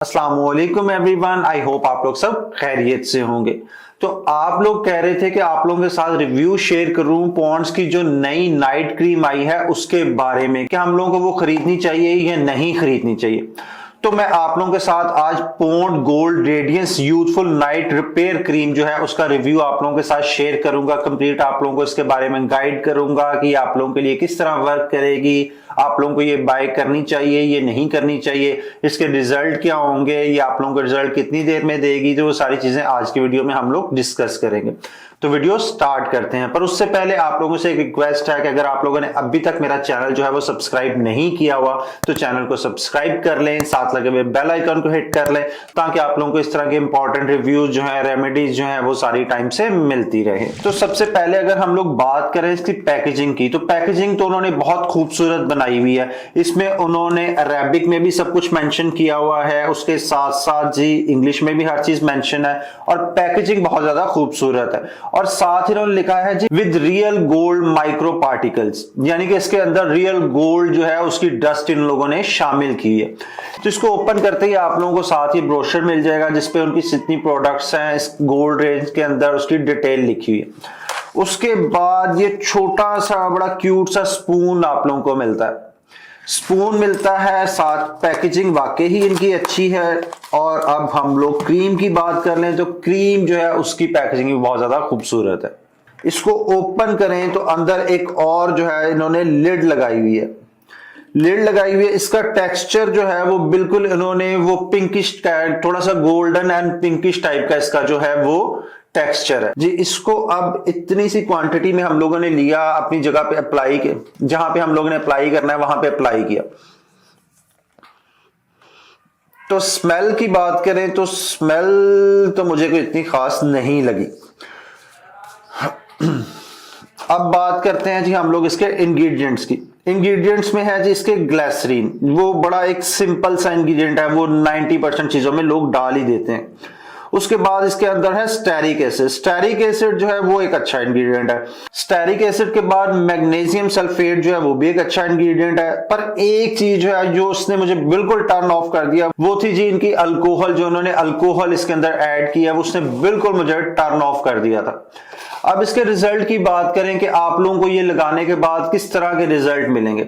अस्सलामुअलैकुम everyone, I hope आप लोग सब खैरियत से होंगे। तो आप लोग कह रहे थे कि आप लोगों के साथ रिव्यू शेयर करूं पॉन्ड्स की जो नई नाइट क्रीम आई है उसके बारे में, कि हम लोगों को वो खरीदनी चाहिए या नहीं खरीदनी चाहिए। तो मैं आप लोगों के साथ आज Pond's gold radiance youthful night repair cream जो है उसका रिव्यू आप लोगों के साथ शेयर करूंगा। कंप्लीट आप लोगों को इसके बारे में गाइड करूंगा कि आप लोगों के लिए किस तरह वर्क करेगी, आप लोगों को ये बाय करनी चाहिए ये नहीं करनी चाहिए, इसके रिजल्ट क्या होंगे, ये आप लोगों को रिजल्ट कितनी देर में देगी। तो वो सारी चीजें आज की वीडियो में हम लोग डिस्कस करेंगे। तो वीडियो स्टार्ट करते हैं, पर उससे पहले आप लोगों से एक रिक्वेस्ट है कि अगर आप लोगों ने अभी तक मेरा चैनल जो है वो सब्सक्राइब नहीं किया हुआ तो चैनल को सब्सक्राइब कर लें, साथ लगे हुए बेल आइकन को हिट कर लें ताकि आप लोगों को इस तरह के इंपॉर्टेंट रिव्यूज जो है, रेमेडीज जो है वो सारी टाइम से मिलती रहे। तो सबसे पहले अगर हम लोग बात करें इसकी पैकेजिंग की, तो पैकेजिंग तो उन्होंने बहुत खूबसूरत बनाई हुई है। इसमें उन्होंने अरेबिक में भी सब कुछ मेंशन किया हुआ है, उसके साथ साथ जी इंग्लिश में भी हर चीज मेंशन है और पैकेजिंग बहुत ज्यादा खूबसूरत है। और साथ ही उन्होंने लिखा है जी with real gold micro particles, यानी कि इसके अंदर रियल गोल्ड जो है उसकी डस्ट इन लोगों ने शामिल की है। तो इसको ओपन करते ही आप लोगों को साथ ही ब्रोशर मिल जाएगा जिसपे उनकी जितनी प्रोडक्ट्स हैं इस गोल्ड रेंज के अंदर उसकी डिटेल लिखी हुई है। उसके बाद ये छोटा सा बड़ा क्यूट सा स्पून आप लोगों को मिलता है, स्पून मिलता है साथ। पैकेजिंग वाकई ही इनकी अच्छी है। और अब हम लोग क्रीम की बात कर लें तो क्रीम जो है उसकी पैकेजिंग भी बहुत ज्यादा खूबसूरत है। इसको ओपन करें तो अंदर एक और जो है इन्होंने लिड लगाई हुई है, लिड लगाई हुई है। इसका टेक्सचर जो है वो बिल्कुल इन्होंने वो पिंकिश, थोड़ा सा गोल्डन एंड पिंकिश टाइप का इसका जो है वो टेक्सचर है जी। इसको अब इतनी सी क्वांटिटी में हम लोगों ने लिया, अपनी जगह पे अप्लाई किया, जहां पे हम लोगों ने अप्लाई करना है वहां पे अप्लाई किया। तो स्मेल की बात करें तो स्मेल तो मुझे कोई इतनी खास नहीं लगी। अब बात करते हैं जी हम लोग इसके इंग्रेडिएंट्स की। इंग्रेडिएंट्स में है जी इसके ग्लिसरीन, वो बड़ा एक सिंपल सा इंग्रेडिएंट है, वो 90% चीजों में लोग डाल ही देते हैं। उसके बाद इसके अंदर है स्टेरिक एसिड। स्टेरिक एसिड जो है वो एक अच्छा इंग्रेडिएंट है। स्टेरिक एसिड के बाद मैग्नीशियम सल्फेट जो है वो भी एक अच्छा इंग्रेडिएंट है। पर एक चीज जो है जो उसने मुझे बिल्कुल टर्न ऑफ कर दिया वो थी जी इनकी अल्कोहल, जो उन्होंने अल्कोहल इसके अंदर ऐड किया वो उसने बिल्कुल मुझे टर्न ऑफ कर दिया था। अब इसके रिजल्ट की बात करें कि आप लोगों को ये लगाने के बाद किस तरह के रिजल्ट मिलेंगे,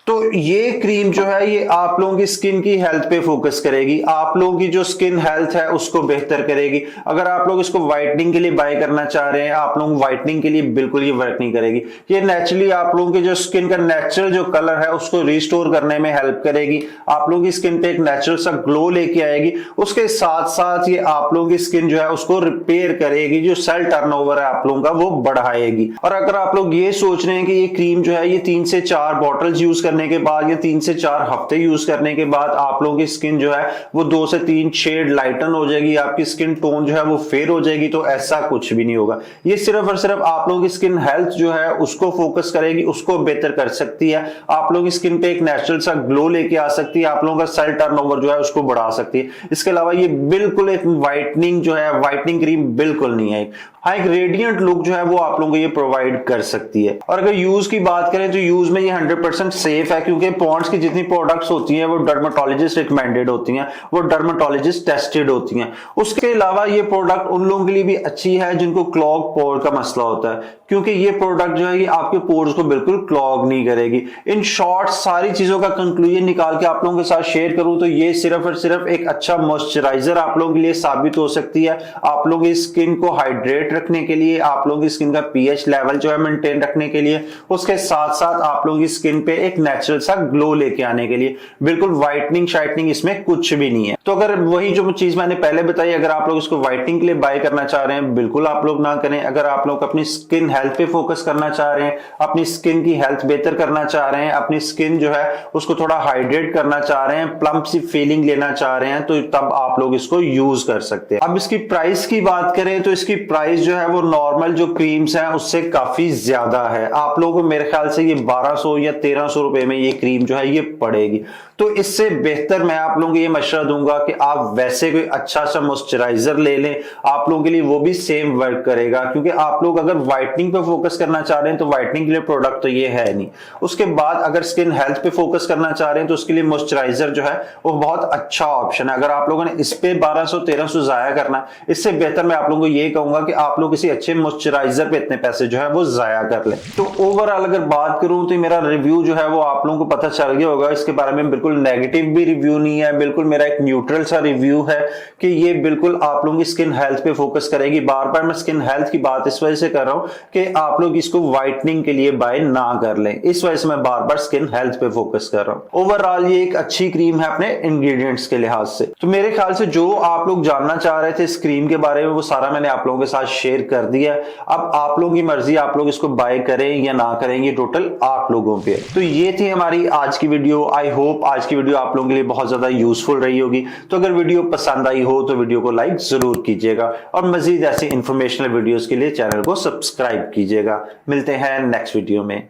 तो ये क्रीम जो है ये आप लोगों की स्किन की हेल्थ पे फोकस करेगी, आप लोगों की जो स्किन हेल्थ है उसको बेहतर करेगी। अगर आप लोग इसको व्हाइटनिंग के लिए बाय करना चाह रहे हैं, आप लोग व्हाइटनिंग के लिए बिल्कुल ये वर्क नहीं करेगी। ये नेचुरली आप लोगों की जो स्किन का नेचुरल जो कलर है उसको रिस्टोर करने में हेल्प करेगी, आप लोगों की स्किन पे एक नेचुरल सा ग्लो लेके आएगी। उसके साथ साथ ये आप लोगों की स्किन जो है उसको रिपेयर करेगी, जो सेल टर्नओवर है आप लोगों का वो बढ़ाएगी। और अगर आप लोग ये सोच रहे हैं कि ये क्रीम जो है ये 3 से 4 बॉटल्स यूज करने के बाद या 3 से 4 हफ्ते यूज करने के बाद आप लोगों की स्किन जो है वो 2 से 3 शेड लाइटन हो जाएगी, आपकी स्किन टोन जो है वो फेयर हो जाएगी, तो ऐसा कुछ भी नहीं होगा। ये सिर्फ और सिर्फ आप लोगों की स्किन हेल्थ जो है उसको फोकस करेगी, उसको बेहतर कर सकती है, आप लोगों की स्किन पे एक नेचुरल सा ग्लो लेके आ सकती है, आप लोगों का सेल टर्नओवर जो है उसको बढ़ा सकती है। इसके अलावा ये बिल्कुल एक व्हाइटनिंग जो है, व्हाइटनिंग क्रीम बिल्कुल नहीं है। हाँ, एक रेडियंट लुक जो है वो आप लोगों को ये प्रोवाइड कर सकती है। और अगर यूज की बात करें तो यूज में ये 100% सेफ है, क्योंकि पॉन्ड्स की जितनी प्रोडक्ट्स होती हैं वो डर्मेटोलॉजिस्ट रिकमेंडेड होती हैं, वो डर्मेटोलॉजिस्ट टेस्टेड होती हैं। उसके अलावा ये प्रोडक्ट उन लोगों के लिए भी अच्छी है जिनको क्लॉग पोर का मसला होता है, क्योंकि ये प्रोडक्ट जो है ये आपके पोर्स को बिल्कुल क्लॉग नहीं करेगी। इन शॉर्ट सारी चीजों का कंक्लूजन निकाल के आप लोगों के साथ शेयर करूं तो ये सिर्फ और सिर्फ एक अच्छा मॉइस्चराइजर आप लोगों के लिए साबित हो सकती है, आप लोगों की स्किन को हाइड्रेट रखने के लिए, आप लोगों की स्किन का पीएच लेवल जो है मेंटेन रखने के लिए, उसके साथ साथ आप लोगों की स्किन पे एक नेचुरल सा ग्लो लेके आने के लिए। बिल्कुल व्हाइटनिंग शाइटनिंग इसमें कुछ भी नहीं है। तो अगर वही जो चीज मैंने पहले बताई, अगर आप लोग इसको व्हाइटनिंग के लिए बाय करना चाह रहे हैं बिल्कुल आप लोग ना करें। अगर आप लोग अपनी स्किन हेल्थ पे फोकस करना चाह रहे हैं, अपनी स्किन की हेल्थ बेहतर करना चाह रहे हैं, अपनी स्किन जो है उसको थोड़ा हाइड्रेट करना चाह रहे हैं, प्लम्प सी फीलिंग लेना चाह रहे हैं, तो तब आप लोग इसको यूज कर सकते हैं। अब इसकी प्राइस की बात करें तो इसकी प्राइस जो है वो नॉर्मल जो क्रीम्स हैं उससे काफी ज्यादा है। आप लोगों को मेरे ख्याल से ये 1200 या 1300 रुपए में ये क्रीम जो है ये पड़ेगी। तो इससे बेहतर मैं आप लोगों को ये मशवरा दूंगा कि आप वैसे कोई अच्छा सा मॉइस्चराइजर ले लें, आप लोगों के लिए वो भी सेम वर्क करेगा। क्योंकि आप लोग अगर व्हाइटनिंग पे फोकस करना चाह रहे हैं तो व्हाइटनिंग के लिए प्रोडक्ट तो ये है नहीं। उसके बाद अगर स्किन हेल्थ पे फोकस करना चाह रहे हैं तो उसके लिए मॉइस्चराइजर जो है वो बहुत अच्छा ऑप्शन है। अगर आप लोगों ने इस पे 1200-1300 जाया करना, इससे बेहतर मैं आप लोगों को ये कहूंगा कि आप लोग किसी अच्छे मॉइस्चराइजर पे इतने पैसे जो है वो जाया कर ले। तो ओवरऑल अगर बात करूं तो मेरा रिव्यू जो है वो आप लोगों को पता चल गया होगा, इसके बारे में बिल्कुल नेगेटिव भी रिव्यू नहीं है, बिल्कुल मेरा एक न्यूट्रल सा रिव्यू है कि ये बिल्कुल आप लोगों की स्किन हेल्थ पे फोकस करेगी। बार बार मैं स्किन हेल्थ की बात इस वजह से कर रहा हूं कि आप लोग इसको व्हाइटनिंग के लिए बाय ना कर लें, इस वजह से मैं बार बार स्किन हेल्थ पे फोकस कर रहा हूं। ओवरऑल ये एक अच्छी क्रीम है अपने इंग्रेडिएंट्स के लिहाज से। तो मेरे ख्याल से जो आप लोग जानना चाह रहे थे इस क्रीम के बारे में वो सारा मैंने आप लोगों के साथ शेयर कर दिया। अब आप लोगों की मर्जी, आप लोग इसको बाय करें या ना करें, ये टोटल आप लोगों पे। तो ये थी हमारी आज की वीडियो। आई होप आज की वीडियो आप लोगों के लिए बहुत ज्यादा यूजफुल रही होगी। तो अगर वीडियो पसंद आई हो तो वीडियो को लाइक जरूर कीजिएगा और मजीद ऐसी इंफॉर्मेशनल वीडियोस के लिए चैनल को सब्सक्राइब कीजिएगा। मिलते हैं नेक्स्ट वीडियो में।